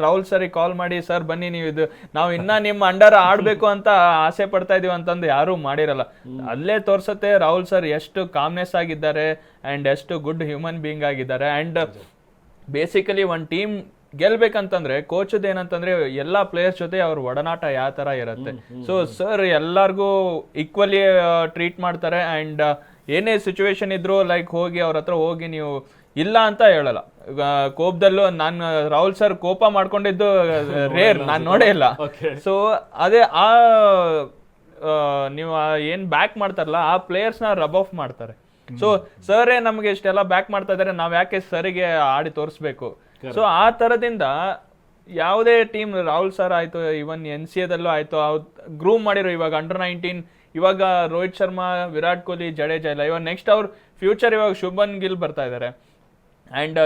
ರಾಹುಲ್ ಸರಿ ಕಾಲ್ ಮಾಡಿ ಸರ್ ಬನ್ನಿ ನೀವು ಇದು ನಾವು ಇನ್ನ ನಿಮ್ಮ ಅಂಡರ್ ಆಡ್ಬೇಕು ಅಂತ ಆಸೆ ಪಡ್ತಾ ಇದೀವಿ ಅಂತಂದು ಯಾರು ಮಾಡಿರಲ್ಲ. ಅಲ್ಲೇ ತೋರ್ಸತ್ತೆ ರಾಹುಲ್ ಸರ್ ಎಷ್ಟು ಕಾಮ್ನೆಸ್ ಆಗಿದ್ದಾರೆ ಅಂಡ್ ಎಷ್ಟು ಗುಡ್ ಹ್ಯೂಮನ್ ಬೀಯಿಂಗ್ ಆಗಿದ್ದಾರೆ. ಅಂಡ್ ಬೇಸಿಕಲಿ ಒಂದ್ ಟೀಮ್ ಗೆಲ್ಬೇಕಂತಂದ್ರೆ ಕೋಚದ್ ಏನಂತಂದ್ರೆ ಎಲ್ಲಾ ಪ್ಲೇಯರ್ಸ್ ಜೊತೆ ಅವ್ರ ಒಡನಾಟ ಯಾವ ತರ ಇರುತ್ತೆ. ಸೊ ಸರ್ ಎಲ್ಲಾರ್ಗು ಈಕ್ವಲಿ ಟ್ರೀಟ್ ಮಾಡ್ತಾರೆ ಅಂಡ್ ಏನೇ ಸಿಚುವೇಶನ್ ಇದ್ರು ಲೈಕ್ ಹೋಗಿ ಅವ್ರ ಹತ್ರ ಹೋಗಿ ನೀವು ಇಲ್ಲ ಅಂತ ಹೇಳಲ್ಲ. ಕೋಪದಲ್ಲೂ ನಾನು ರಾಹುಲ್ ಸರ್ ಕೋಪ ಮಾಡ್ಕೊಂಡಿದ್ದು ರೇರ್, ನಾನು ನೋಡೇ ಇಲ್ಲ. ಸೊ ಅದೇ ನೀವು ಏನ್ ಬ್ಯಾಕ್ ಮಾಡ್ತಾರಲ್ಲ ಆ ಪ್ಲೇಯರ್ಸ್ ನ ರಬ್ ಆಫ್ ಮಾಡ್ತಾರೆ. ಸೊ ಸರೇ ನಮ್ಗೆ ಇಷ್ಟೆಲ್ಲ ಬ್ಯಾಕ್ ಮಾಡ್ತಾ ಇದಾರೆ, ನಾವ್ ಯಾಕೆ ಸರಿಗೆ ಆಡಿ ತೋರಿಸ್ಬೇಕು. ಸೊ ಆ ತರದಿಂದ ಯಾವುದೇ ಟೀಮ್ ರಾಹುಲ್ ಸರ್ ಆಯ್ತು, ಇವನ್ NCA ದಲ್ಲೂ ಆಯ್ತು, ಗ್ರೂಮ್ ಮಾಡಿರೋ ಇವಾಗ ಅಂಡರ್-19 ಇವಾಗ ರೋಹಿತ್ ಶರ್ಮಾ, ವಿರಾಟ್ ಕೊಹ್ಲಿ, ಜಡೇಜಾ ಇಲ್ಲ, ಇವಾಗ ನೆಕ್ಸ್ಟ್ ಅವ್ರ ಫ್ಯೂಚರ್ ಇವಾಗ ಶುಭನ್ ಗಿಲ್ ಬರ್ತಾ ಇದಾರೆ ಅಂಡ್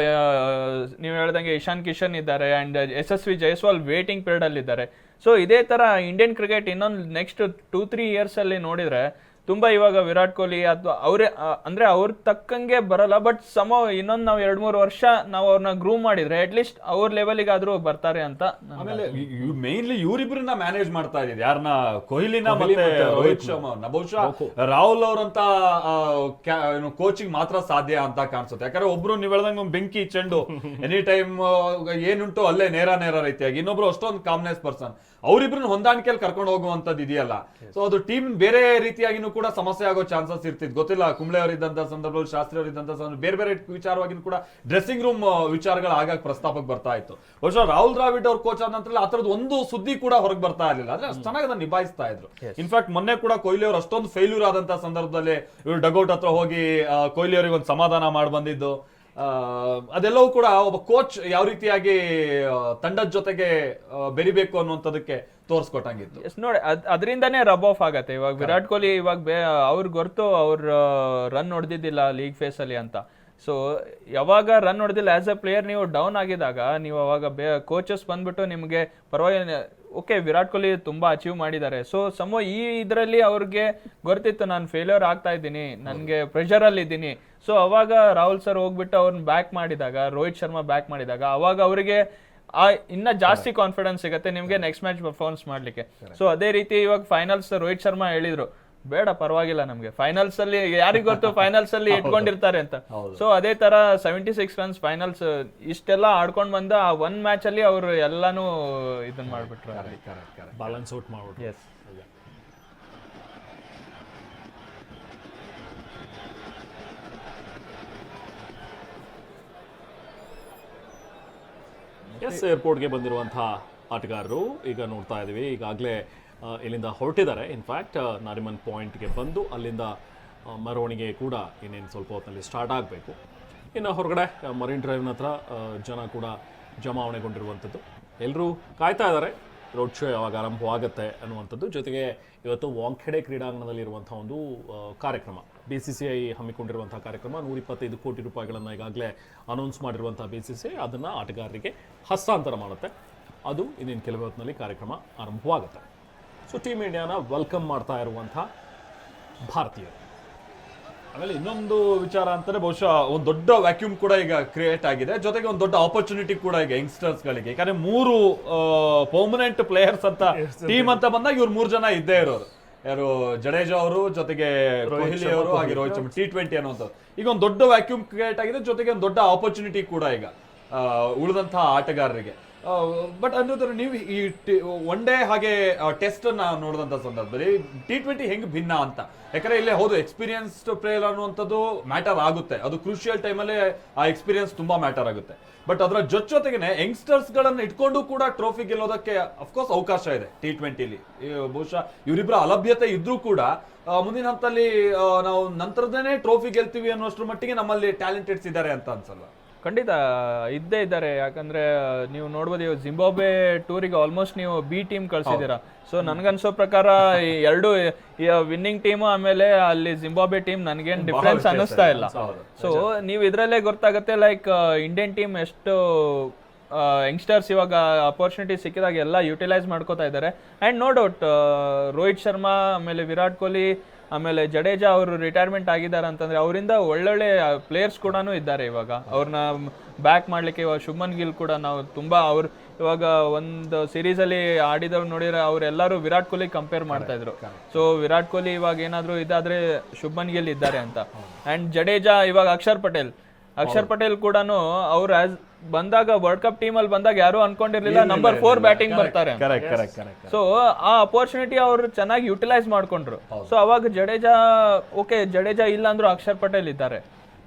ನೀವು ಹೇಳ್ದಂಗೆ ಇಶಾನ್ ಕಿಶನ್ ಇದ್ದಾರೆ and SSV Jaiswal waiting period ಅಲ್ಲಿ ಇದ್ದಾರೆ. ಸೊ ಇದೇ ತರ ಇಂಡಿಯನ್ ಕ್ರಿಕೆಟ್ ಇನ್ನೊಂದು ನೆಕ್ಸ್ಟ್ 2-3 ಇಯರ್ಸ್ ಅಲ್ಲಿ ನೋಡಿದ್ರೆ ತುಂಬಾ ಇವಾಗ ವಿರಾಟ್ ಕೊಹ್ಲಿ ಅಥವಾ ಅವರೇ ಅಂದ್ರೆ ಅವ್ರ ತಕ್ಕಂಗೆ ಬರಲ್ಲ, ಬಟ್ ಇನ್ನೊಂದು ನಾವು 2-3 ವರ್ಷ ನಾವು ಅವ್ರನ್ನ ಗ್ರೂಮ್ ಮಾಡಿದ್ರೆ ಅಟ್ಲೀಸ್ಟ್ ಅವ್ರ ಲೆವೆಲ್ಗಾದ್ರೂ ಬರ್ತಾರೆ ಅಂತ. ಆಮೇಲೆ ಮೇನ್ಲಿ ಇವರಿಬ್ರನ್ನ ಮ್ಯಾನೇಜ್ ಮಾಡ್ತಾ ಇದ್ದೀವಿ, ಯಾರನ್ನ ಕೊಹ್ಲಿನ ಮತ್ತೆ ರೋಹಿತ್ ಶರ್ಮಾ. ಬಹುಶಃ ರಾಹುಲ್ ಅವರಂತ ಕೋಚಿಂಗ್ ಮಾತ್ರ ಸಾಧ್ಯ ಅಂತ ಕಾಣಿಸುತ್ತೆ. ಯಾಕಂದ್ರೆ ಒಬ್ರು ನೀವ್ ಹೇಳ್ದಂಗೆ ಬೆಂಕಿ ಚೆಂಡು ಎನಿ ಟೈಮ್ ಏನುಂಟು ಅಲ್ಲೇ ನೇರ ರೀತಿಯಾಗಿ, ಇನ್ನೊಬ್ರು ಅಷ್ಟೊಂದು ಕಾಮ್ನೆಸ್ ಪರ್ಸನ್. ಅವರಿಬ್ರನ್ನ ಹೊಂದಾಣಿಕೆಯಲ್ಲಿ ಕರ್ಕೊಂಡು ಹೋಗುವಂತದ್ದು ಇದೆಯಲ್ಲ, ಸೊ ಅದು ಟೀಮ್ ಬೇರೆ ರೀತಿಯಾಗಿನೂ ಕೂಡ ಸಮಸ್ಯೆ ಆಗೋ ಚಾನ್ಸಸ್ ಇರ್ತಿತ್ತು. ಗೊತ್ತಿಲ್ಲ, ಕುಂಬ್ಳೆ ಅವರಿದ್ದಂತ ಸಂದರ್ಭದಲ್ಲಿ, ಶಾಸ್ತ್ರಿ ಅವರಿದ್ದಂತ ಸಂದರ್ಭ ಬೇರೆ ಬೇರೆ ವಿಚಾರವಾಗಿನೂ ಕೂಡ ಡ್ರೆಸ್ಸಿಂಗ್ ರೂಮ್ ವಿಚಾರಗಳು ಆಗಾಗ ಪ್ರಸ್ತಾಪಕ್ಕೆ ಬರ್ತಾ ಇತ್ತು. ಬಹುಶಃ ರಾಹುಲ್ ದ್ರಾವಿಡ್ ಅವ್ರ ಕೋಚ್ ಆದ ನಂತರ ಆ ತರದ್ದು ಒಂದು ಸುದ್ದಿ ಕೂಡ ಹೊರಗೆ ಬರ್ತಾ ಇರಲಿಲ್ಲ. ಅಂದ್ರೆ ಅಷ್ಟು ಚೆನ್ನಾಗಿ ಅದನ್ನ ನಿಭಾಯಿಸ್ತಾ ಇದ್ರು. ಇನ್ಫ್ಯಾಕ್ಟ್ ಮೊನ್ನೆ ಕೂಡ ಕೊಹ್ಲಿ ಅವರು ಅಷ್ಟೊಂದು ಫೇಲ್ಯೂರ್ ಆದಂತ ಸಂದರ್ಭದಲ್ಲಿ ಇವರು ಡಗೌಟ್ ಹತ್ರ ಹೋಗಿ ಕೊಹ್ಲಿ ಅವರಿಗೆ ಒಂದು ಸಮಾಧಾನ ಮಾಡಿ ಬಂದಿದ್ದು, ಅದೆಲ್ಲವೂ ಕೂಡ ಒಬ್ಬ ಕೋಚ್ ಯಾವ ರೀತಿಯಾಗಿ ತಂಡದ ಜೊತೆಗೆ ಬೆರಿಬೇಕು ಅನ್ನುವಂಥದಕ್ಕೆ ತೋರಿಸ್ಕೊಟ್ಟಂಗಿತ್ತು. ನೋಡಿ ಅದರಿಂದಾನೇ ರಬ್ ಆಫ್ ಆಗತ್ತೆ. ಇವಾಗ ವಿರಾಟ್ ಕೊಹ್ಲಿ ಇವಾಗ ಅವ್ರಿಗೆ ಗೊತ್ತು ಅವ್ರ ರನ್ ಹೊಡೆದಿದ್ದಿಲ್ಲ ಲೀಗ್ ಫೇಸ್ ಅಲ್ಲಿ ಅಂತ. ಸೊ ಯಾವಾಗ ರನ್ ಹೊಡೆದಿಲ್ಲ ಆಸ್ ಎ ಪ್ಲೇಯರ್ ನೀವು ಡೌನ್ ಆಗಿದಾಗ ನೀವು ಅವಾಗ ಕೋಚಸ್ ಬಂದ್ಬಿಟ್ಟು ನಿಮ್ಗೆ ಪರವಾಗಿಲ್ಲ, ಓಕೆ ವಿರಾಟ್ ಕೊಹ್ಲಿ ತುಂಬಾ ಅಚೀವ್ ಮಾಡಿದ್ದಾರೆ. ಸೊ ಈ ಇದರಲ್ಲಿ ಅವ್ರಿಗೆ ಗೊತ್ತಿತ್ತು ನಾನು ಫೇಲ್ಯೂರ್ ಆಗ್ತಾ ಇದ್ದೀನಿ, ನನ್ಗೆ ಪ್ರೆಷರ್ ಅಲ್ಲಿ ಇದ್ದೀನಿ. ಸೊ ಅವಾಗ ರಾಹುಲ್ ಸರ್ ಹೋಗ್ಬಿಟ್ಟು ಅವ್ರನ್ನ ಬ್ಯಾಕ್ ಮಾಡಿದಾಗ, ರೋಹಿತ್ ಶರ್ಮಾ ಬ್ಯಾಕ್ ಮಾಡಿದಾಗ ಅವಾಗ ಅವರಿಗೆ ಇನ್ನ ಜಾಸ್ತಿ ಕಾನ್ಫಿಡೆನ್ಸ್ ಸಿಗುತ್ತೆ ನಿಮ್ಗೆ ನೆಕ್ಸ್ಟ್ ಮ್ಯಾಚ್ ಪರ್ಫಾರ್ಮೆನ್ಸ್ ಮಾಡ್ಲಿಕ್ಕೆ. ಸೊ ಅದೇ ರೀತಿ ಇವಾಗ ಫೈನಲ್ಸ್ ರೋಹಿತ್ ಶರ್ಮಾ ಹೇಳಿದ್ರು ಬೇಡ ಪರವಾಗಿಲ್ಲ ನಮ್ಗೆ ಫೈನಲ್ಸ್ ಅಲ್ಲಿ ಯಾರಿಗ್ ಗೊತ್ತು ಫೈನಲ್ಸ್ ಅಲ್ಲಿ ಇಟ್ಕೊಂಡಿರ್ತಾರೆ ಅಂತ. ಸೊ ಅದೇ ತರ 76 ರನ್ಸ್ ಫೈನಲ್ಸ್ ಇಷ್ಟೆಲ್ಲ ಆಡ್ಕೊಂಡ್ ಬಂದ ಆ ಒನ್ ಮ್ಯಾಚ್ ಅಲ್ಲಿ ಅವರು ಎಲ್ಲಾನು ಇದನ್ನ ಮಾಡ್ಬಿಟ್ರು, ಬ್ಯಾಲೆನ್ಸ್ ಔಟ್ ಮಾಡ್ಬಿಟ್ರು. ಎಸ್ ಏರ್ಪೋರ್ಟ್ಗೆ ಬಂದಿರುವಂತಹ ಆಟಗಾರರು ಈಗ ನೋಡ್ತಾ ಇದೀವಿ. ಈಗಾಗಲೇ ಇಲ್ಲಿಂದ ಹೊರಟಿದ್ದಾರೆ. ಇನ್ಫ್ಯಾಕ್ಟ್ ನಾರಿಮನ್ ಪಾಯಿಂಟ್ಗೆ ಬಂದು ಅಲ್ಲಿಂದ ಮೆರವಣಿಗೆ ಕೂಡ ಇನ್ನೇನು ಸ್ವಲ್ಪ ಹೊತ್ತಿನಲ್ಲಿ ಸ್ಟಾರ್ಟ್ ಆಗಬೇಕು. ಇನ್ನು ಹೊರಗಡೆ ಮರೀನ್ ಡ್ರೈವ್ನ ಹತ್ರ ಜನ ಕೂಡ ಜಮಾವಣೆಗೊಂಡಿರುವಂಥದ್ದು. ಎಲ್ಲರೂ ಕಾಯ್ತಾ ಇದ್ದಾರೆ ರೋಡ್ ಶೋ ಯಾವಾಗ ಆರಂಭವಾಗುತ್ತೆ ಅನ್ನುವಂಥದ್ದು. ಜೊತೆಗೆ ಇವತ್ತು ವಾಂಖೆಡೆ ಕ್ರೀಡಾಂಗಣದಲ್ಲಿ ಇರುವಂಥ ಒಂದು ಕಾರ್ಯಕ್ರಮ, BCCI ಹಮ್ಮಿಕೊಂಡಿರುವಂಥ ಕಾರ್ಯಕ್ರಮ, 125 ಕೋಟಿ ರೂಪಾಯಿಗಳನ್ನು ಈಗಾಗಲೇ ಅನೌನ್ಸ್ ಮಾಡಿರುವಂಥ BCCI ಅದನ್ನು ಆಟಗಾರರಿಗೆ ಹಸ್ತಾಂತರ ಮಾಡುತ್ತೆ. ಅದು ಇನ್ನೇನು ಕೆಲವು ಹೊತ್ತಿನಲ್ಲಿ ಕಾರ್ಯಕ್ರಮ ಆರಂಭವಾಗುತ್ತೆ. ಸೊ ಟೀಮ್ ಇಂಡಿಯಾನ ವೆಲ್ಕಮ್ ಮಾಡ್ತಾ ಇರುವಂಥ ಭಾರತೀಯರು. ಆಮೇಲೆ ಇನ್ನೊಂದು ವಿಚಾರ ಅಂತಾರೆ, ಬಹುಶಃ ಒಂದು ದೊಡ್ಡ ವ್ಯಾಕ್ಯೂಮ್ ಕೂಡ ಈಗ ಕ್ರಿಯೇಟ್ ಆಗಿದೆ, ಜೊತೆಗೆ ಒಂದು ದೊಡ್ಡ ಆಪರ್ಚುನಿಟಿ ಕೂಡ ಈಗ ಯಂಗ್ಸ್ಟರ್ಸ್ ಗಳಿಗೆ. ಯಾಕಂದ್ರೆ 3 ಪರ್ಮನೆಂಟ್ ಪ್ಲೇಯರ್ಸ್ ಅಂತ ಟೀಮ್ ಅಂತ ಬಂದಾಗ ಇವ್ರು 3 ಜನ ಇದ್ದೇ ಇರೋರು. ಯಾರು ಜಡೇಜಾ ಅವರು, ಜೊತೆಗೆ ಕೊಹ್ಲಿ ಅವರು, ಹಾಗೆ ರೋಹಿತ್ ಶರ್ಮಾ. T20 ಅನ್ನೋಂಥದ್ದು ಈಗ ಒಂದು ದೊಡ್ಡ ವ್ಯಾಕ್ಯೂಮ್ ಕ್ರಿಯೇಟ್ ಆಗಿದೆ, ಜೊತೆಗೆ ಒಂದು ದೊಡ್ಡ ಆಪರ್ಚುನಿಟಿ ಕೂಡ ಈಗ ಉಳಿದಂತಹ ಆಟಗಾರರಿಗೆ. ಬಟ್ ಅಂದ್ರೆ ನೀವು ಈ ಒನ್ ಡೇ ಹಾಗೆ ಟೆಸ್ಟ್ ನೋಡಿದಂತ ಸಂದರ್ಭದಲ್ಲಿ T20 ಹೆಂಗ್ ಭಿನ್ನ ಅಂತ, ಯಾಕಂದ್ರೆ ಇಲ್ಲಿ ಹೌದು ಎಕ್ಸ್ಪೀರಿಯನ್ಸ್ಡ್ ಪ್ಲೇಯರ್ ಅನ್ನುವಂಥದ್ದು ಮ್ಯಾಟರ್ ಆಗುತ್ತೆ, ಅದು ಕ್ರೂಷಿಯಲ್ ಟೈಮಲ್ಲಿ ಆ ಎಕ್ಸ್ಪೀರಿಯನ್ಸ್ ತುಂಬಾ ಮ್ಯಾಟರ್ ಆಗುತ್ತೆ. ಬಟ್ ಅದರ ಜೊತೆಗೆ ಯಂಗ್ಸ್ಟರ್ಸ್ ಗಳನ್ನ ಇಟ್ಕೊಂಡು ಕೂಡ ಟ್ರೋಫಿ ಗೆಲ್ಲೋದಕ್ಕೆ ಅಫ್ಕೋರ್ಸ್ ಅವಕಾಶ ಇದೆ T20ಲಿ. ಬಹುಶಃ ಇವರಿಬ್ಬರ ಅಲಭ್ಯತೆ ಇದ್ರೂ ಕೂಡ ಮುಂದಿನ ಹಂತದಲ್ಲಿ ನಾವು ನಂತರದೇನೆ ಟ್ರೋಫಿ ಗೆಲ್ತೀವಿ ಅನ್ನೋಷ್ಟ್ರ ಮಟ್ಟಿಗೆ ನಮ್ಮಲ್ಲಿ ಟ್ಯಾಲೆಂಟೆಡ್ಸ್ ಇದ್ದಾರೆ ಅಂತ ಅನ್ಸಲ್ವಾ? ಖಂಡಿತ ಇದ್ದೇ ಇದ್ದಾರೆ. ಯಾಕಂದ್ರೆ ನೀವು ನೋಡ್ಬೋದು ಇವಾಗ ಜಿಂಬಾಬ್ವೆ ಟೂರಿಗೆ ಆಲ್ಮೋಸ್ಟ್ ನೀವು B ಟೀಮ್ ಕಳ್ಸಿದ್ದೀರಾ. ಸೊ ನನ್ಗನ್ಸೋ ಪ್ರಕಾರ ಎರಡು ವಿನ್ನಿಂಗ್ ಟೀಮ್ ಆಮೇಲೆ ಅಲ್ಲಿ ಜಿಂಬಾಬ್ವೆ ಟೀಮ್ ನನ್ಗೇನ್ ಡಿಫ್ರೆನ್ಸ್ ಅನ್ನಿಸ್ತಾ ಇಲ್ಲ. ಸೊ ನೀವು ಇದ್ರಲ್ಲೇ ಗೊತ್ತಾಗುತ್ತೆ ಲೈಕ್ ಇಂಡಿಯನ್ ಟೀಮ್ ಎಷ್ಟು ಯಂಗ್ಸ್ಟರ್ಸ್ ಇವಾಗ ಅಪರ್ಚುನಿಟಿ ಸಿಕ್ಕಿದಾಗ ಎಲ್ಲ ಯುಟಿಲೈಸ್ ಮಾಡ್ಕೋತಾ ಇದ್ದಾರೆ. And no doubt Rohit Sharma ಆಮೇಲೆ ವಿರಾಟ್ ಕೊಹ್ಲಿ ಆಮೇಲೆ ಜಡೇಜಾ ಅವರು ರಿಟೈರ್ಮೆಂಟ್ ಆಗಿದ್ದಾರೆ ಅಂತಂದ್ರೆ ಅವರಿಂದ ಒಳ್ಳೊಳ್ಳೆ ಪ್ಲೇಯರ್ಸ್ ಕೂಡ ಇದ್ದಾರೆ ಇವಾಗ ಅವ್ರನ್ನ ಬ್ಯಾಕ್ ಮಾಡ್ಲಿಕ್ಕೆ. ಇವಾಗ ಶುಭ್ಮನ್ ಗಿಲ್ ಕೂಡ ನಾವು ತುಂಬಾ ಅವ್ರು ಇವಾಗ ಒಂದು ಸೀರೀಸ್ ಅಲ್ಲಿ ಆಡಿದವ್ರು ನೋಡಿದ್ರೆ ಅವ್ರೆಲ್ಲರೂ ವಿರಾಟ್ ಕೊಹ್ಲಿ ಕಂಪೇರ್ ಮಾಡ್ತಾ ಇದ್ರು. ಸೊ ವಿರಾಟ್ ಕೊಹ್ಲಿ ಇವಾಗ ಏನಾದ್ರು ಇದಾದ್ರೆ ಶುಭ್ಮನ್ ಗಿಲ್ ಇದ್ದಾರೆ ಅಂತ. ಅಂಡ್ ಜಡೇಜಾ ಇವಾಗ ಅಕ್ಷರ್ ಪಟೇಲ್ ಕೂಡ ಅವ್ರು ಬಂದಾಗ ವರ್ಲ್ಡ್ ಕಪ್ ಟೀಮ್ ಅಲ್ಲಿ ಬಂದಾಗ ಯಾರು ಅನ್ಕೊಂಡಿರ್ಲಿಲ್ಲ ನಂಬರ್ 4 ಬ್ಯಾಟಿಂಗ್ ಬರ್ತಾರೆ. ಸೊ ಆ ಅಪರ್ಚುನಿಟಿ ಅವ್ರು ಚೆನ್ನಾಗಿ ಯುಟಿಲೈಸ್ ಮಾಡ್ಕೊಂಡ್ರು. ಸೊ ಅವಾಗ ಜಡೇಜಾ ಇಲ್ಲ ಅಂದ್ರೂ ಅಕ್ಷರ್ ಪಟೇಲ್ ಇದ್ದಾರೆ.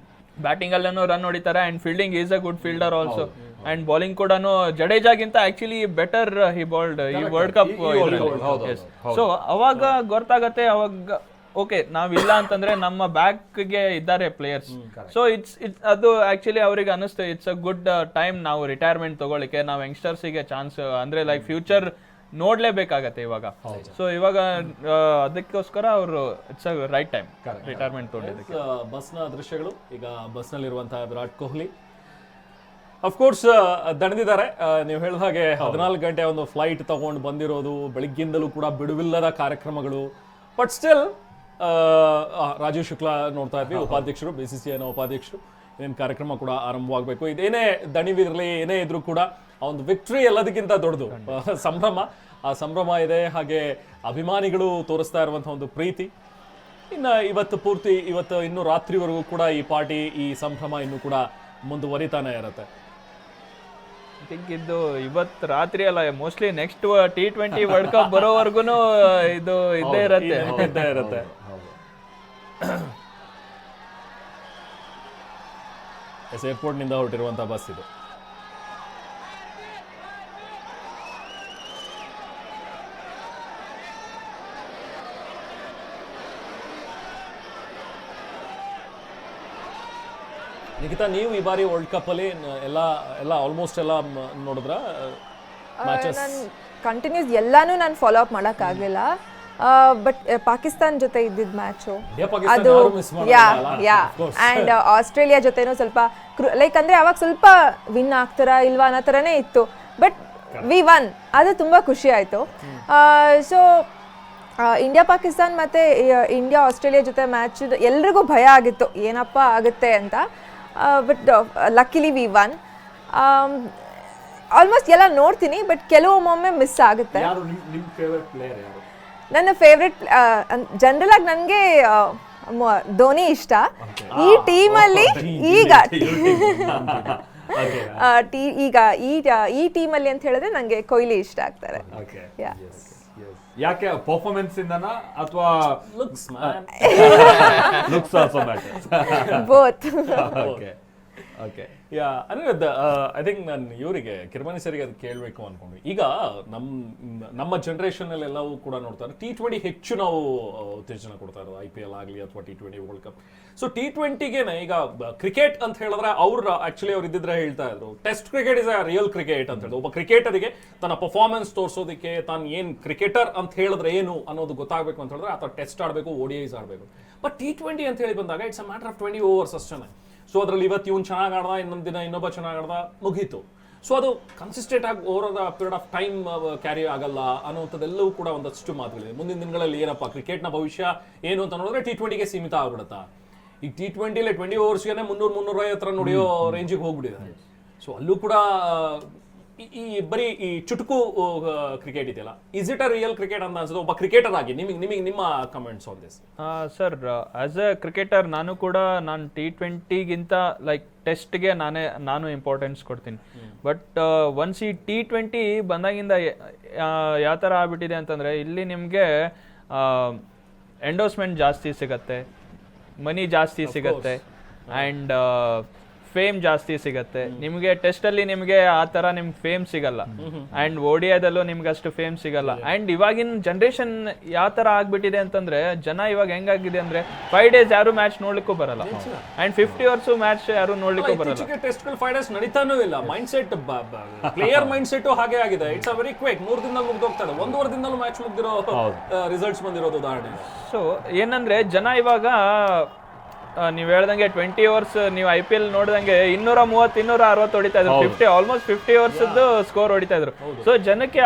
ಬ್ಯಾಟಿಂಗ್ ಅಲ್ಲೂ ರನ್ ಹೊಡಿತಾರೆ and fielding is a good fielder also. And bowling ಕೂಡ ಜಡೇಜಾಗಿಂತ ಆಕ್ಚುಲಿ ಬೆಟರ್ ಹಿ ಬಾಲ್ಡ್ ಈ ವರ್ಲ್ಡ್ ಕಪ್. ಸೊ ಅವಾಗ ಗೊತ್ತಾಗತ್ತೆ ಅವಾಗ ಓಕೆ ನಾವಿಲ್ಲ ಅಂತಂದ್ರೆ ನಮ್ಮ ಬ್ಯಾಕ್ಗೆ ಇದ್ದಾರೆ ಪ್ಲೇಯರ್ಸ್. ಸೊ ಇಟ್ಸ್ ಅದು ಆಕ್ಚುಲಿ ಅವ್ರಿಗೆ ಅನಿಸ್ತು ಇಟ್ಸ್ ಅ ಗುಡ್ ಟೈಮ್ ನಾವು ರಿಟೈರ್ಮೆಂಟ್ ತಗೊಳ್ಳಿಕ್ಕೆ. ನಾವು ಯಂಗ್ಸ್ಟರ್ಸಿಗೆ ಚಾನ್ಸ್ ಅಂದ್ರೆ ಲೈಕ್ ಫ್ಯೂಚರ್ ನೋಡ್ಲೇಬೇಕಾಗತ್ತೆ ಇವಾಗ. ಸೊ ಇವಾಗ ಅದಕ್ಕೋಸ್ಕರ ಅವರು it's a right time retirement ತಗೊಂಡಿದ್ದಕ್ಕೆ. ಬಸ್ನ ದೃಶ್ಯಗಳು ಈಗ ಬಸ್ನಲ್ಲಿರುವಂತಹ ವಿರಾಟ್ ಕೊಹ್ಲಿ ಅಫ್ಕೋರ್ಸ್ ದಣಿದಿದ್ದಾರೆ. ನೀವು ಹೇಳಿದ ಹಾಗೆ 14 ಗಂಟೆ ಒಂದು ಫ್ಲೈಟ್ ತಗೊಂಡು ಬಂದಿರೋದು, ಬೆಳಿಗ್ಗಿಂದಲೂ ಕೂಡ ಬಿಡುವಿಲ್ಲದ ಕಾರ್ಯಕ್ರಮಗಳು. ಬಟ್ ಸ್ಟಿಲ್ ರಾಜೀವ್ ಶುಕ್ಲಾ ನೋಡ್ತಾ ಇದ್ವಿ, ಉಪಾಧ್ಯಕ್ಷರು, BCCIನ ಉಪಾಧ್ಯಕ್ಷರು. ಏನೇನು ಕಾರ್ಯಕ್ರಮ ಕೂಡ ಆರಂಭವಾಗಬೇಕು. ಇದೇನೇ ದಣಿವಿರಲಿ ಏನೇ ಇದ್ರೂ ಕೂಡ ಆ ಒಂದು ವಿಕ್ಟ್ರಿ ಎಲ್ಲದಕ್ಕಿಂತ ದೊಡ್ಡದು ಸಂಭ್ರಮ. ಆ ಸಂಭ್ರಮ ಇದೆ, ಹಾಗೆ ಅಭಿಮಾನಿಗಳು ತೋರಿಸ್ತಾ ಇರುವಂತಹ ಒಂದು ಪ್ರೀತಿ. ಇನ್ನು ಇವತ್ತು ಇನ್ನೂ ರಾತ್ರಿವರೆಗೂ ಕೂಡ ಈ ಪಾರ್ಟಿ, ಈ ಸಂಭ್ರಮ ಇನ್ನೂ ಕೂಡ ಮುಂದುವರಿತಾನೆ ಇರುತ್ತೆ. ಇದು ಇವತ್ತು ರಾತ್ರಿ ಅಲ್ಲ, mostly next T20 world cup ಬರೋವರೆಗೂ ಇದು ಇದ್ದೇ ಇರುತ್ತೆ. ಏರ್ಪೋರ್ಟ್ ನಿಂದ ಹೊರಟಿರುವಂತಹ ಬಸ್ ಇದು. ನಿಖಿತಾ, ನೀವು ಈ ಬಾರಿ ವರ್ಲ್ಡ್ ಕಪ್ ಅಲ್ಲಿ ಎಲ್ಲ ಆಲ್ಮೋಸ್ಟ್ ಎಲ್ಲ ನೋಡಿದ್ರ ಮ್ಯಾಚಸ್? ನಾನು ಕಂಟಿನ್ಯೂಸ್ ಎಲ್ಲಾನು ನಾನು ಫಾಲೋ ಅಪ್ ಮಾಡಕ್ ಆಗ್ಲಿಲ್ಲ. ಬಟ್ ಪಾಕಿಸ್ತಾನ್ ಜೊತೆ ಇದ್ದಿದ್ ಮ್ಯಾಚು ಅದು ಅಂಡ್ ಆಸ್ಟ್ರೇಲಿಯಾ ಜೊತೆನೂ ಸ್ವಲ್ಪ ಲೈಕ್ ಅಂದ್ರೆ ಅವಾಗ ಸ್ವಲ್ಪ ವಿನ್ ಆಗ್ತಾರಾ ಇಲ್ವಾ ಅನ್ನೋ ತರನೇ ಇತ್ತು. ಬಟ್ ವಿ ವನ್, ಅದು ತುಂಬಾ ಖುಷಿ ಆಯ್ತು. ಸೊ ಇಂಡಿಯಾ ಪಾಕಿಸ್ತಾನ್ ಮತ್ತೆ ಇಂಡಿಯಾ ಆಸ್ಟ್ರೇಲಿಯಾ ಜೊತೆ ಮ್ಯಾಚ್ ಎಲ್ರಿಗೂ ಭಯ ಆಗಿತ್ತು ಏನಪ್ಪ ಆಗುತ್ತೆ ಅಂತ. But luckily we won. Almost ಎಲ್ಲ ನೋಡ್ತೀನಿ, ಬಟ್ ಕೆಲವೊಮ್ಮೆ ಮಿಸ್ ಆಗುತ್ತೆ. ನನ್ನ ಫೇವ್ರೆಟ್ ಜನರಲ್ ಆಗಿ ನನಗೆ ಧೋನಿ ಇಷ್ಟ. ಈ ಟೀಮಲ್ಲಿ ಈ ಟೀಮಲ್ಲಿ ಅಂತ ಹೇಳಿದ್ರೆ ನಂಗೆ ಕೊಹ್ಲಿ ಇಷ್ಟ ಆಗ್ತಾರೆ. ಯಾಕೆ ಪರ್ಫಾರ್ಮೆನ್ಸ್ ಇಂದನಾ ಅಥವಾ looks also matters? Both. Okay yeah, ಅಂದ್ರೆ ಐ ಥಿಂಕ್ ನಾನು ಇವರಿಗೆ ಕಿರ್ಮಾನಿ ಸರಿಗೆ ಅದು ಕೇಳಬೇಕು ಅನ್ಕೊಂಡ್ವಿ. ಈಗ ನಮ್ಮ ಜನರೇಷನ್ ಅಲ್ಲಿ ಎಲ್ಲವೂ ಕೂಡ ನೋಡ್ತಾರೆ T20 ಹೆಚ್ಚು ನಾವು ಉತ್ತೇಜನ ಕೊಡ್ತಾ ಇರೋದು, IPL ಆಗಲಿ ಅಥವಾ T20 ವರ್ಲ್ಡ್ ಕಪ್. ಸೊ T20ಗೆನೆ ಈಗ ಕ್ರಿಕೆಟ್ ಅಂತ ಹೇಳಿದ್ರೆ ಅವ್ರು ಆಕ್ಚುಲಿ ಅವ್ರು ಇದ್ದಿದ್ರೆ ಹೇಳ್ತಾ ಇದ್ರು test cricket is a real cricket ಅಂತ ಹೇಳಿದ್ರು. ಒಬ್ಬ ಕ್ರಿಕೆಟರಿಗೆ ತನ್ನ ಪರ್ಫಾರ್ಮೆನ್ಸ್ ತೋರಿಸೋದಕ್ಕೆ ತಾನು ಏನ್ ಕ್ರಿಕೆಟರ್ ಅಂತ ಹೇಳಿದ್ರೆ ಏನು ಅನ್ನೋದು ಗೊತ್ತಾಗಬೇಕು ಅಂತ ಹೇಳಿದ್ರೆ ಆತ ಟೆಸ್ಟ್ ಆಡಬೇಕು, ODIs ಆಡಬೇಕು. ಬಟ್ T20 ಅಂತ ಹೇಳಿ ಬಂದಾಗ it's a matter of 20 overs ಅಷ್ಟೇ. ಸೊ ಅದರಲ್ಲಿ ಇವತ್ತು ಇವ್ನು ಚೆನ್ನಾಗಿ ಆಡ್ದ, ಇನ್ನೊಂದು ದಿನ ಇನ್ನೊಬ್ಬ ಚೆನ್ನಾಗಿ ಆಡ್ದ, ಮುಗೀತು. ಸೊ ಅದು ಕನ್ಸಿಸ್ಟೆಂಟ್ ಆಗಿ over the period of time carry ಆಗಲ್ಲ ಅನ್ನೋಂಥದ್ದೆಲ್ಲವೂ ಕೂಡ ಒಂದಷ್ಟು ಮಾತುಗಳಿದೆ. ಮುಂದಿನ ದಿನಗಳಲ್ಲಿ ಏನಪ್ಪ ಕ್ರಿಕೆಟ್ನ ಭವಿಷ್ಯ ಏನು ಅಂತ ನೋಡಿದ್ರೆ T20ಗೆ ಸೀಮಿತ ಆಗ್ಬಿಡುತ್ತಾ. ಈಗ T20 20 ಓವರ್ಸ್ಗೆ 300-350 ರನ್ ಹೊಡೆಯೋ ರೇಂಜಿಗೆ ಹೋಗ್ಬಿಟ್ಟಿದೆ. ಸೊ ಅಲ್ಲೂ ಕೂಡ ಈ ಬರೀ ಈ ಚುಟುಕು ಕ್ರಿಕೆಟ್ ಇದೆಯಲ್ಲ, is it a real cricket ಅಂತ ಅನ್ಸುತ್ತೆ ಒಬ್ಬ ಕ್ರಿಕೆಟರ್ ಆಗಿ? ನಿಮಗೆ ನಿಮ್ಮ comments on this? Sir, as A cricketer ನಾನು T20ಗಿಂತ ಲೈಕ್ ಟೆಸ್ಟ್ಗೆ ನಾನು ಇಂಪಾರ್ಟೆನ್ಸ್ ಕೊಡ್ತೀನಿ. ಬಟ್ ಒನ್ಸ್ ಈ T20 ಬಂದಾಗಿಂದ ಯಾವ ಥರ ಆಗ್ಬಿಟ್ಟಿದೆ ಅಂತಂದರೆ, ಇಲ್ಲಿ ನಿಮಗೆ ಎಂಡೋಸ್ಮೆಂಟ್ ಜಾಸ್ತಿ ಸಿಗತ್ತೆ, ಮನಿ ಜಾಸ್ತಿ ಸಿಗತ್ತೆ, ಆ್ಯಂಡ್ ಫೇಮ್ ಜಾಸ್ತಿ ಸಿಗತ್ತೆ. ನಿಮಗೆ ಟೆಸ್ಟಲ್ಲಿ ನಿಮಗೆ ಆ ಥರ ನಿಮ್ಗೆ ಫೇಮ್ ಸಿಗಲ್ಲ, ಆ್ಯಂಡ್ ODIದಲ್ಲೂ ನಿಮ್ಗೆ ಅಷ್ಟು ಫೇಮ್ ಸಿಗಲ್ಲ. ಆ್ಯಂಡ್ ಇವಾಗಿನ ಜನ್ರೇಷನ್ ಯಾವ ಥರ ಆಗ್ಬಿಟ್ಟಿದೆ ಅಂತಂದ್ರೆ, ಜನ ಇವಾಗ ಹೆಂಗಾಗಿದೆ ಅಂದ್ರೆ 5 days ಯಾರು ಮ್ಯಾಚ್ ನೋಡ್ಲಿಕ್ಕೂ ಬರಲ್ಲ, ಆ್ಯಂಡ್ 50 hours ಮ್ಯಾಚ್ ಯಾರು ನೋಡ್ಲಿಕ್ಕೂ ಬರಲ್ಲ. ಟೆಸ್ಟ್ 5 days ನಡೀತಾನೂ ಇಲ್ಲ. Mind set, player mind set ಹಾಗೆ ಆಗಿದೆ. It's a very quick. 3 ದಿನದಲ್ಲಿ ಮುಗ್ದೋಗ್ತದೆ, 1 ವಾರದಿಂದಲೂ ಮ್ಯಾಚ್ ಮುಗ್ದಿರೋ ರಿಸಲ್ಟ್ಸ್ ಬಂದಿರೋದು ಉದಾಹರಣೆ. ಸೊ ಏನಂದ್ರೆ ಜನ ಇವಾಗ ನೀವು ಹೇಳ್ದಂಗೆ 20 overs ನೀವು IPL ನೋಡಿದಂಗೆ 230, 260 ಹೊಡಿತಾ ಇದ್ರು. ಆಲ್ಮೋಸ್ಟ್ 50 overs ಸ್ಕೋರ್ ಹೊಡಿತಾ ಇದ್ರು. ಸೊ ಜನಕ್ಕೆ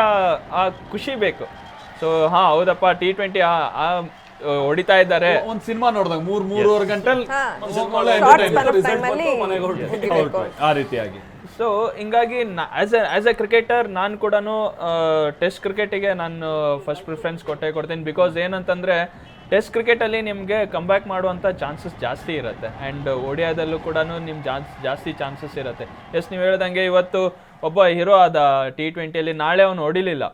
ಆ ಖುಷಿ ಬೇಕು. ಸೊ ಹೌದಪ್ಪ T20 ಹೊಡಿತಾ ಇದ್ದಾರೆ. ಒಂದ್ ಸಿನಿಮಾ ನೋಡಿದಾಗ 3-3.5 ಗಂಟೆ ಆ ರೀತಿಯಾಗಿ. ಸೊ ಹಿಂಗಾಗಿ ಆಸ್ ಎ ಕ್ರಿಕೆಟರ್ ನಾನು ಕೂಡ ಟೆಸ್ಟ್ ಕ್ರಿಕೆಟಿಗೆ ನಾನು ಫಸ್ಟ್ ಪ್ರಿಫರೆನ್ಸ್ ಕೊಡ್ತೀನಿ. ಬಿಕಾಸ್ ಏನಂತಂದ್ರೆ ಟೆಸ್ಟ್ ಕ್ರಿಕೆಟಲ್ಲಿ ನಿಮಗೆ ಕಮ್ಬ್ಯಾಕ್ ಮಾಡುವಂಥ ಚಾನ್ಸಸ್ ಜಾಸ್ತಿ ಇರುತ್ತೆ. ಆ್ಯಂಡ್ ಒಡಿಯಾದಲ್ಲೂ ಕೂಡ ನಿಮ್ಗೆ ಜಾಸ್ತಿ ಚಾನ್ಸಸ್ ಇರುತ್ತೆ. ನೀವು ಹೇಳ್ದಂಗೆ ಇವತ್ತು ಒಬ್ಬ ಹೀರೋ ಆದ T20ಯಲ್ಲಿ, ನಾಳೆ ಅವನು ಹೊಡಿಲಿಲ್ಲ.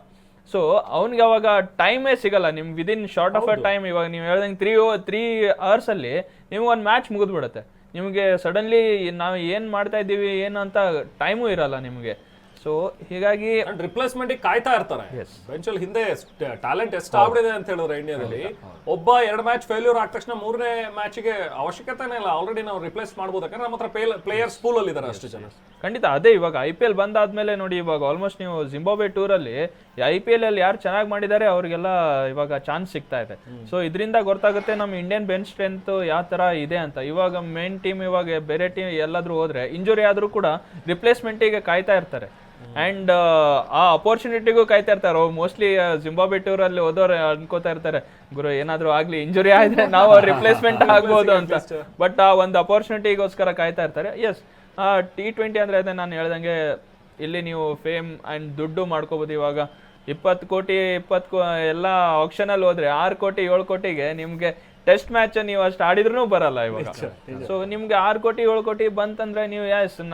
ಸೊ ಅವ್ನಿಗೆ ಅವಾಗ ಟೈಮೇ ಸಿಗಲ್ಲ ನಿಮ್ಗೆ within short of a time. ಇವಾಗ ನೀವು ಹೇಳ್ದಂಗೆ 3 ಅವರ್ಸಲ್ಲಿ ನಿಮ್ಗೆ ಒಂದು ಮ್ಯಾಚ್ ಮುಗಿದ್ಬಿಡುತ್ತೆ. ನಿಮಗೆ ಸಡನ್ಲಿ ನಾವು ಏನು ಮಾಡ್ತಾ ಇದ್ದೀವಿ ಏನು ಅಂತ ಟೈಮು ಇರಲ್ಲ ನಿಮಗೆ. ಸೊ ಹೀಗಾಗಿ ರಿಪ್ಲೇಸ್ಮೆಂಟ್ ಕಾಯ್ತಾ ಇರ್ತಾರೆ ಬೆಂಚಲ್ಲಿ. ಹಿಂದೆ ಟ್ಯಾಲೆಂಟ್ ಎಷ್ಟು ಆಗ್ಬಿಡಿದೆ ಅಂತ ಹೇಳಿದ್ರೆ ಇಂಡಿಯಾದಲ್ಲಿ, ಒಬ್ಬ 2 ಮ್ಯಾಚ್ ಫೇಲ್ಯೂರ್ ಆದ ತಕ್ಷಣ 3ನೇ ಮ್ಯಾಚ್ಗೆ ಅವಶ್ಯಕತೆನೇ ಇಲ್ಲ, ಆಲ್ರೆಡಿ ನಾವು ರಿಪ್ಲೇಸ್ ಮಾಡ್ಬೋದು. ಯಾಕಂದ್ರೆ ನಮ್ಮ ಹತ್ರ ಪ್ಲೇಯರ್ಸ್ ಪೂಲ್ ಅಲ್ಲಿ ಇದ್ದಾರೆ ಅಷ್ಟು ಜನ. ಖಂಡಿತ ಅದೇ ಇವಾಗ IPL ಬಂದಾದ್ಮೇಲೆ ನೋಡಿ, ಇವಾಗ ಆಲ್ಮೋಸ್ಟ್ ನೀವು ಜಿಂಬಾಬ್ವೆ ಟೂರಲ್ಲಿ IPL ಅಲ್ಲಿ ಯಾರು ಚೆನ್ನಾಗಿ ಮಾಡಿದ್ದಾರೆ ಅವ್ರಿಗೆಲ್ಲ ಇವಾಗ ಚಾನ್ಸ್ ಸಿಗ್ತಾ ಇದೆ. ಸೊ ಇದರಿಂದ ಗೊತ್ತಾಗುತ್ತೆ ನಮ್ಮ ಇಂಡಿಯನ್ ಬೆಂಚ್ ಸ್ಟ್ರೆಂತ್ ಯಾವ ತರ ಇದೆ ಅಂತ. ಇವಾಗ ಮೇನ್ ಟೀಮ್ ಇವಾಗ ಬೇರೆ ಟೀಮ್ ಎಲ್ಲಾದ್ರೂ ಹೋದ್ರೆ ಇಂಜುರಿ ಆದ್ರೂ ಕೂಡ ರಿಪ್ಲೇಸ್ಮೆಂಟಿಗೆ ಕಾಯ್ತಾ ಇರ್ತಾರೆ. ಅಂಡ್ ಆ ಅಪರ್ಚುನಿಟಿಗೂ ಕಾಯ್ತಾ ಇರ್ತಾರೆ. ಮೋಸ್ಟ್ಲಿ ಜಿಂಬಾಬ್ವೆ ಟೂರಲ್ಲಿ ಹೋದವ್ರು ಅನ್ಕೋತಾ ಇರ್ತಾರೆ, ಗುರು ಏನಾದ್ರು ಆಗ್ಲಿ, ಇಂಜುರಿ ಆದ್ರೆ ನಾವು ರಿಪ್ಲೇಸ್ಮೆಂಟ್ ಆಗ್ಬೋದು ಅಂತ. ಬಟ್ ಆ ಒಂದು ಅಪರ್ಚುನಿಟಿಗೋಸ್ಕರ ಕಾಯ್ತಾ ಇರ್ತಾರೆ. ಎಸ್, T20 ಅಂದ್ರೆ ಅದೇ ನಾನು ಹೇಳ್ದಂಗೆ, ಇಲ್ಲಿ ನೀವು ಫೇಮ್ ಅಂಡ್ ದುಡ್ಡು ಮಾಡ್ಕೋಬಹುದು. ಇವಾಗ 20 ಕೋಟಿ ಎಲ್ಲ ಆಕ್ಷನ್ ಅಲ್ಲಿ ಹೋದ್ರೆ 6 ಕೋಟಿ 7 ಕೋಟಿಗೆ ನಿಮ್ಗೆ ಟೆಸ್ಟ್ ಮ್ಯಾಚ್ ನೀವು ಅಷ್ಟು ಆಡಿದ್ರೂ ಬರಲ್ಲ ಇವಾಗ. ಸೊ ನಿಮ್ಗೆ 6 ಕೋಟಿ 7 ಕೋಟಿ ಬಂತಂದ್ರೆ ನೀವು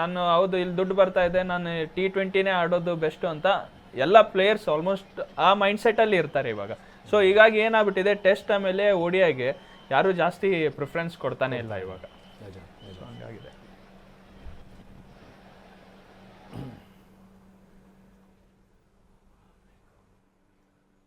ನಾನು ಹೌದು ಇಲ್ಲಿ ದುಡ್ಡು ಬರ್ತಾ ಇದೆ, ನಾನು T20ನೇ ಆಡೋದು ಬೆಸ್ಟ್ ಅಂತ ಎಲ್ಲ ಪ್ಲೇಯರ್ಸ್ ಆಲ್ಮೋಸ್ಟ್ ಆ ಮೈಂಡ್ ಸೆಟ್ ಅಲ್ಲಿ ಇರ್ತಾರೆ ಇವಾಗ. ಸೊ ಹೀಗಾಗಿ ಏನಾಗ್ಬಿಟ್ಟಿದೆ, ಟೆಸ್ಟ್ ಆಮೇಲೆ ODIಗೆ ಯಾರು ಜಾಸ್ತಿ ಪ್ರಿಫರೆನ್ಸ್ ಕೊಡ್ತಾನೆ ಇಲ್ಲ ಇವಾಗ.